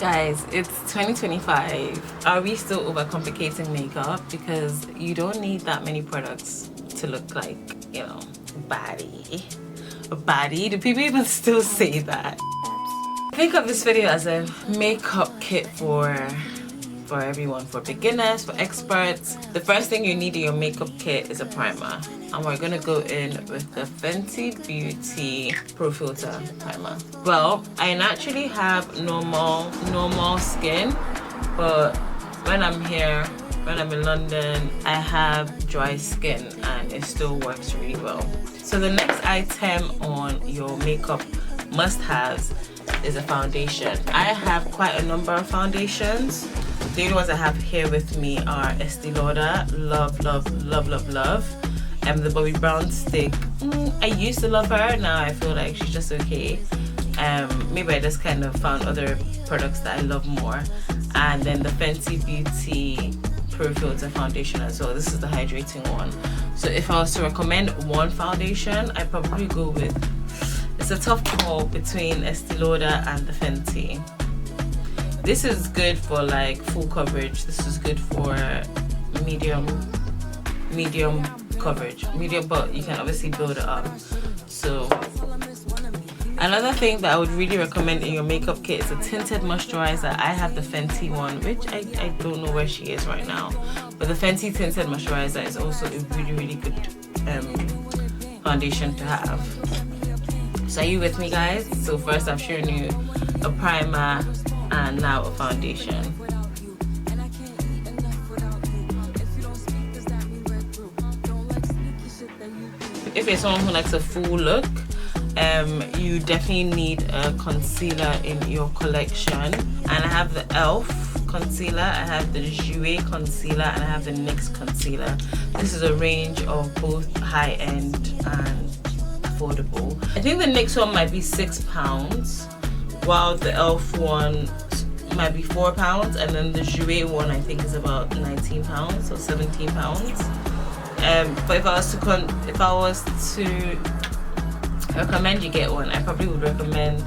Guys, it's 2025. Are we still overcomplicating makeup? Because you don't need that many products to look like, you know, baddie. Do people even still say that? Think of this video as a makeup kit for everyone, for beginners, for experts. The first thing you need in your makeup kit is a primer, and we're gonna go in with the Fenty Beauty Pro Filter primer. Well, I naturally have normal skin, but when I'm here, when I'm in London, I have dry skin and it still works really well. So the next item on your makeup must-haves is a foundation. I have quite a number of foundations. The only ones I have here with me are Estee Lauder, love. And the Bobbi Brown stick. I used to love her, now I feel like she's just okay. Maybe I just kind of found other products that I love more. And then the Fenty Beauty Pro Filter foundation as well. This is the hydrating one. So if I was to recommend one foundation, I'd probably go with, it's a tough call between Estee Lauder and the Fenty. This is good for like full coverage. This is good for medium coverage. Medium, but you can obviously build it up. So another thing that I would really recommend in your makeup kit is a tinted moisturizer. I have the Fenty one, which I don't know where she is right now. But the Fenty tinted moisturizer is also a really good foundation to have. So are you with me, guys? So first I've shown you a primer and now a foundation. If you're someone who likes a full look, you definitely need a concealer in your collection. And I have the e.l.f. concealer, I have the Jouer concealer, and I have the NYX concealer. This is a range of both high-end and affordable. I think the NYX one might be £6, while the e.l.f. one might be £4, and then the Jouer one I think is about £19 or £17. But if I was to recommend you get one, I probably would recommend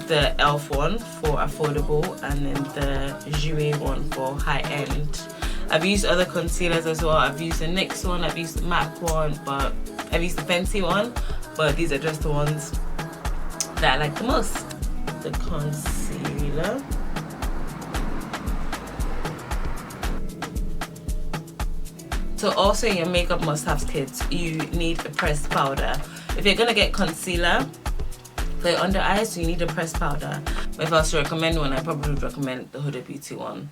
the e.l.f. one for affordable, and then the Jouer one for high end. I've used other concealers as well. I've used the NYX one, I've used the MAC one, but I've used the Fenty one, but these are just the ones that I like the most. The concealer. So also in your makeup must-haves kits, you need a pressed powder. If you're gonna get concealer for your under eyes, you need a pressed powder. But if I was to recommend one, I probably would recommend the Huda Beauty one.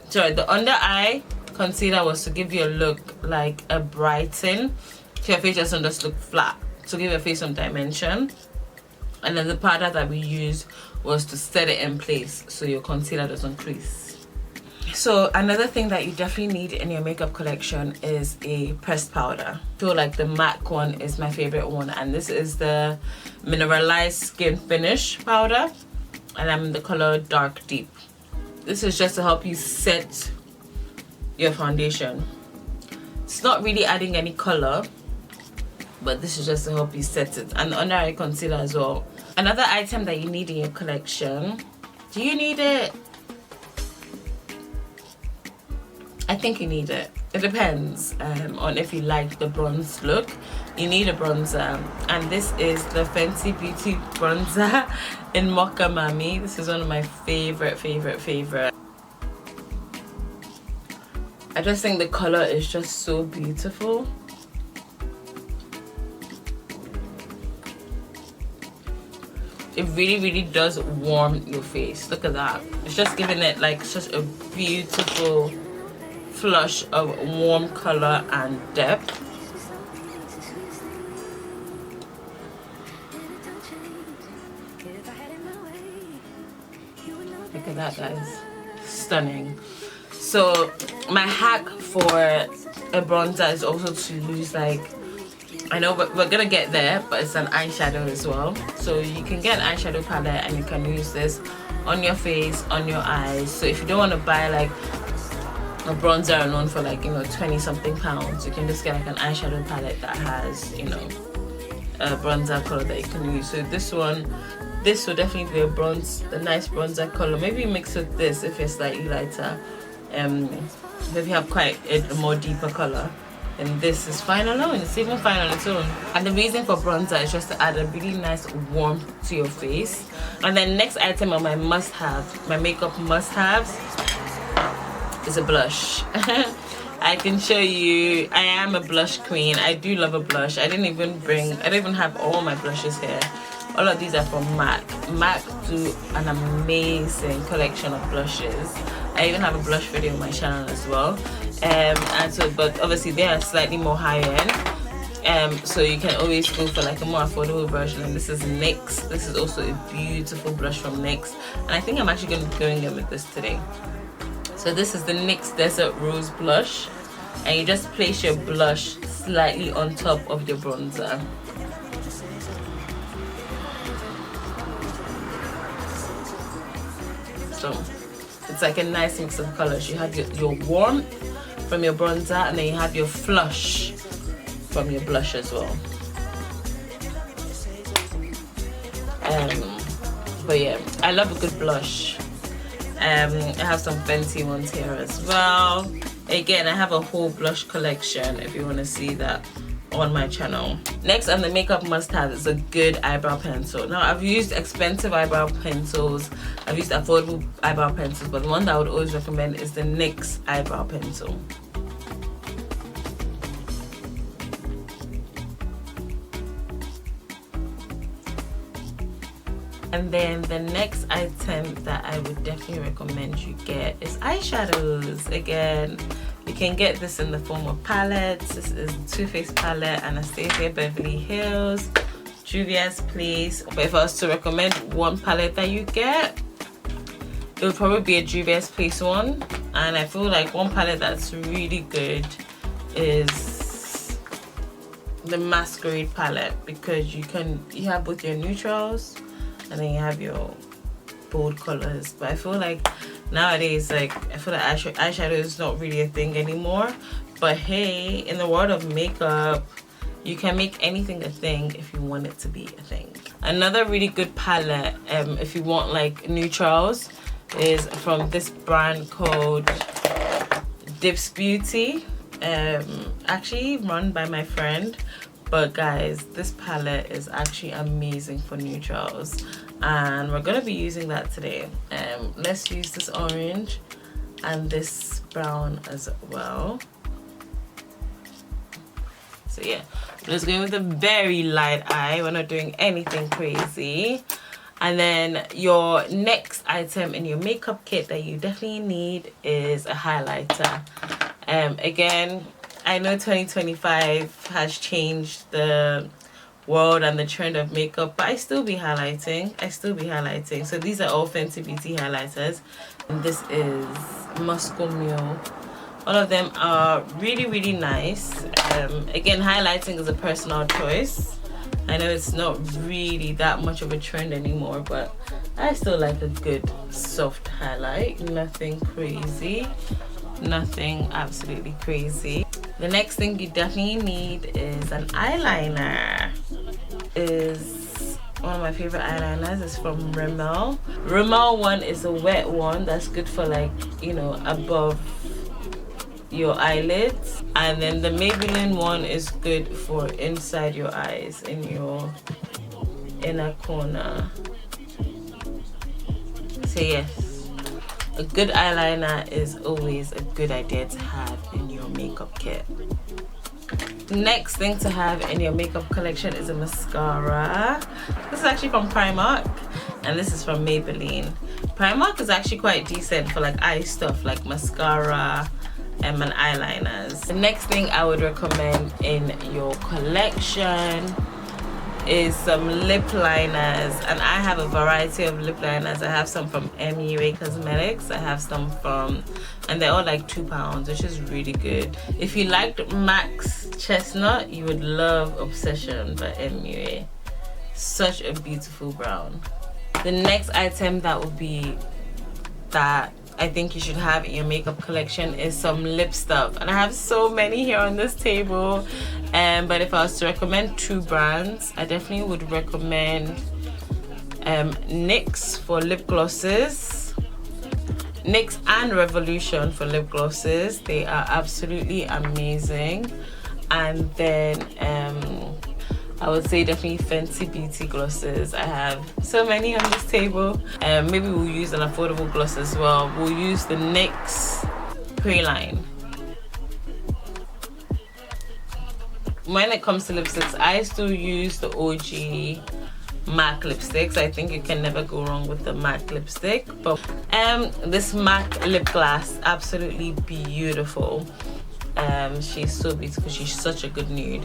Sorry, the under eye concealer was to give you a look like a brighten, so your face doesn't just look flat, to give your face some dimension. And then the powder that we used was to set it in place so your concealer doesn't crease. So another thing that you definitely need in your makeup collection is a pressed powder. I feel like the MAC one is my favorite one, and this is the Mineralize Skin Finish powder, and I'm in the color Dark Deep. This is just to help you set your foundation. It's not really adding any color, but this is just to help you set it. And the under eye concealer as well. Another item that you need in your collection, do you need it? I think you need it. It depends on if you like the bronze look. You need a bronzer, and this is the Fenty Beauty bronzer in Mocha Mami. This is one of my favorite. I just think the color is just so beautiful. It really does warm your face. Look at that. It's just giving it like such a beautiful flush of warm color and depth. Look at that, guys. Stunning. So my hack for a bronzer is also to use, like, I know we're gonna get there, but it's an eyeshadow as well. So you can get an eyeshadow palette and you can use this on your face, on your eyes. So if you don't want to buy like a bronzer alone for like, you know, 20 something pounds. You can just get like an eyeshadow palette that has, you know, a bronzer color that you can use. So this one, this will definitely be a nice bronzer color. Maybe mix with this if it's slightly lighter. If you have quite a more deeper color, and this is fine alone. It's even fine on its own. And the reason for bronzer is just to add a really nice warmth to your face. And then next item on my must-have, my makeup must-haves, is a blush. I can show you, I am a blush queen. I do love a blush. I don't even have all my blushes here. All of these are from MAC. MAC do an amazing collection of blushes. I even have a blush video on my channel as well. And so, but obviously they are slightly more high end. So you can always go for like a more affordable version. And this is NYX. This is also a beautiful blush from NYX. And I think I'm actually going to be going in with this today. So this is the NYX Desert Rose blush. And you just place your blush slightly on top of your bronzer. So it's like a nice mix of colors. You have your warmth from your bronzer, and then you have your flush from your blush as well. But yeah, I love a good blush. I have some Fenty ones here as well. Again, I have a whole blush collection if you want to see that on my channel. Next on the makeup must-have is a good eyebrow pencil. Now I've used expensive eyebrow pencils, I've used affordable eyebrow pencils, but the one that I would always recommend is the NYX eyebrow pencil. And then the next item that I would definitely recommend you get is eyeshadows. Again, you can get this in the form of palettes. This is Too Faced palette, Anastasia Beverly Hills, Juvia's Place. But if I was to recommend one palette that you get, it would probably be a Juvia's Place one. And I feel like one palette that's really good is the Masquerade palette, because you have both your neutrals and then you have your bold colors. But I feel like nowadays, like, I feel like eyeshadow is not really a thing anymore. But hey, in the world of makeup, you can make anything a thing if you want it to be a thing. Another really good palette, if you want like neutrals, is from this brand called Dips Beauty. Actually run by my friend. But guys, this palette is actually amazing for neutrals, and we're gonna be using that today. Let's use this orange and this brown as well. So yeah, let's go with a very light eye. We're not doing anything crazy. And then your next item in your makeup kit that you definitely need is a highlighter. Again, I know 2025 has changed the world and the trend of makeup, but I still be highlighting. So these are all Fenty Beauty highlighters, and this is Moscow Mule. All of them are really, really nice. Again, highlighting is a personal choice. I know it's not really that much of a trend anymore, but I still like a good soft highlight. Nothing crazy, nothing absolutely crazy. The next thing you definitely need is an eyeliner. Is one of my favorite eyeliners. Is from Rimmel. Rimmel one is a wet one that's good for, like, you know, above your eyelids, and then the Maybelline one is good for inside your eyes, in your inner corner. So yes, a good eyeliner is always a good idea to have in your makeup kit. Next thing to have in your makeup collection is a mascara. This is actually from Primark, and this is from Maybelline. Primark is actually quite decent for like eye stuff, like mascara and eyeliners. The next thing I would recommend in your collection is some lip liners, and I have a variety of lip liners. I have some from MUA Cosmetics, I have some from, and they're all like £2, which is really good. If you liked Max Chestnut, you would love Obsession by MUA. Such a beautiful brown. The next item that would be that I think you should have in your makeup collection is some lip stuff, and I have so many here on this table. But if I was to recommend 2 brands, I definitely would recommend NYX for lip glosses. NYX and Revolution for lip glosses. They are absolutely amazing. And then I would say definitely Fenty Beauty glosses. I have so many on this table. Maybe we'll use an affordable gloss as well. We'll use the NYX Crayline. When it comes to lipsticks, I still use the OG MAC lipsticks. I think you can never go wrong with the MAC lipstick. But this MAC lip gloss, absolutely beautiful. She's so beautiful. She's such a good nude.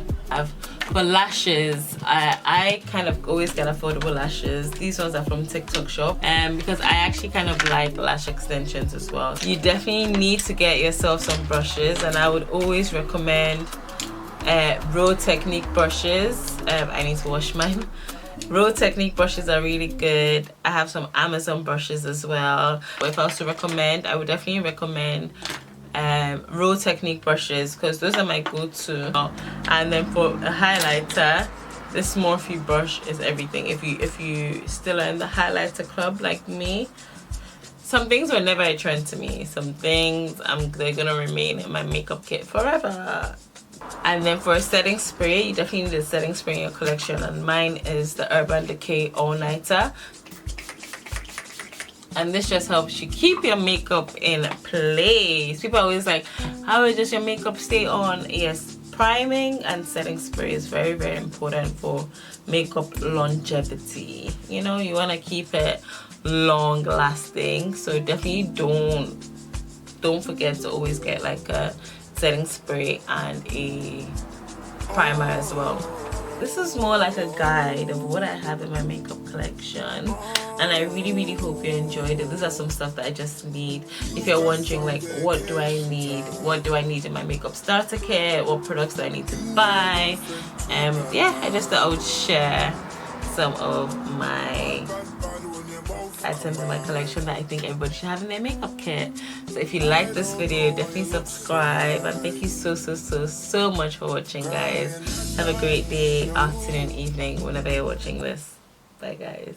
For lashes, I kind of always get affordable lashes. These ones are from TikTok shop, because I actually kind of like lash extensions as well. You definitely need to get yourself some brushes, and I would always recommend Raw Technique brushes. I need to wash mine. Raw Technique brushes are really good. I have some Amazon brushes as well. But if I was to recommend, I would definitely recommend Raw Technique brushes, because those are my go-to. And then for a highlighter, this Morphe brush is everything. If you still are in the highlighter club like me, some things were never a trend to me. Some things they're gonna remain in my makeup kit forever. And then for a setting spray, you definitely need a setting spray in your collection, and mine is the Urban Decay All Nighter. And this just helps you keep your makeup in place. People are always like, how does your makeup stay on? Yes, priming and setting spray is very, very important for makeup longevity. You know, you want to keep it long lasting, so definitely don't forget to always get like a setting spray and a primer as well. This is more like a guide of what I have in my makeup collection, and I really hope you enjoyed it. These are some stuff that I just need. If you're wondering like, what do I need in my makeup starter kit, what products do I need to buy, yeah, I just thought I would share some of my items in my collection that I think everybody should have in their makeup kit. So if you like this video, definitely subscribe, and thank you so much for watching, guys. Have a great day, afternoon, evening, whenever you're watching this. Bye, guys.